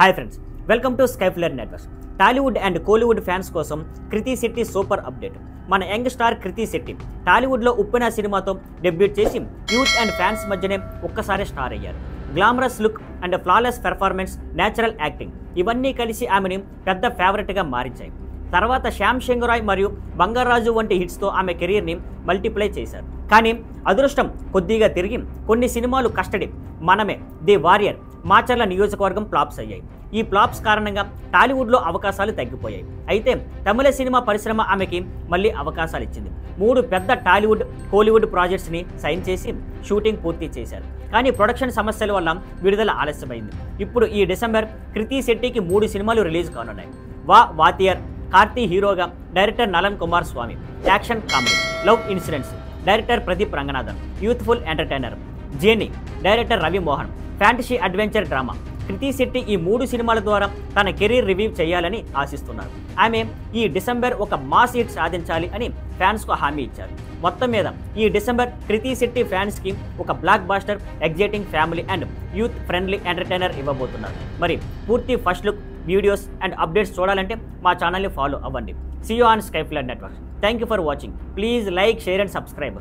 Hi friends, welcome to Skyfler networks. Tollywood and Kollywood fans కోసం Krithi Shetty super update. మన young star Krithi Shetty టాలీవుడ్లో ఉప్పెన సినిమాతో debut చేసి యూత్ అండ్ ఫ్యాన్స్ మధ్యనే ఒక్కసారి స్టార్ అయ్యారు. Glamorous look and flawless performance, natural acting ఇవన్నీ కలిసి ఆమెని పెద్ద ఫేవరెట్గా మారించాయి. తర్వాత శ్యామ్ శంకరాయ్ మరియు బంగారాజు వంటి హిట్స్తో ఆమె కెరీర్ని మల్టిప్లై చేశారు. కానీ అదృష్టం కొద్దిగా తిరిగి కొన్ని సినిమాలు కస్టడీ, మనమే, ది వారియర్, మాచర్ల నియోజకవర్గం ఫ్లాప్స్ అయ్యాయి. ఈ ఫ్లాప్స్ కారణంగా టాలీవుడ్లో అవకాశాలు తగ్గిపోయాయి. అయితే తమిళ సినిమా పరిశ్రమ ఆమెకి మళ్ళీ అవకాశాలు ఇచ్చింది. 3 పెద్ద టాలీవుడ్, కోలీవుడ్ ప్రాజెక్ట్స్ని సైన్ చేసి షూటింగ్ పూర్తి చేశారు. కానీ ప్రొడక్షన్ సమస్యల వల్ల విడుదల ఆలస్యమైంది. ఇప్పుడు ఈ డిసెంబర్ కృతి శెట్టికి 3 సినిమాలు రిలీజ్ కానున్నాయి. వాతియర్, కార్తీ హీరోగా, director Nalan Kumar Swamy, action comedy, love incidents, director Pradeep Ranganathan, youthful entertainer, Genie, director Ravi Mohan, fantasy adventure drama. Krithi Shetty ఈ 3 సినిమాల ద్వారా తన కెరీర్ రివ్యూ చేయాలని ఆశిస్తున్నారు. ఆమె ఈ డిసెంబర్ ఒక మాస్ హిట్ సాధించాలి అని ఫ్యాన్స్కు హామీ ఇచ్చారు. మొత్తం మీద ఈ డిసెంబర్ కృతి శెట్టి ఫ్యాన్స్కి ఒక blockbuster, exciting family and youth friendly entertainer ఇవ్వబోతున్నారు. మరి పూర్తి first look, videos and updates చూడాలంటే మా ఛానల్ని ఫాలో అవ్వండి. See you on Skyfler network. Thank you for watching. Please like, share and subscribe.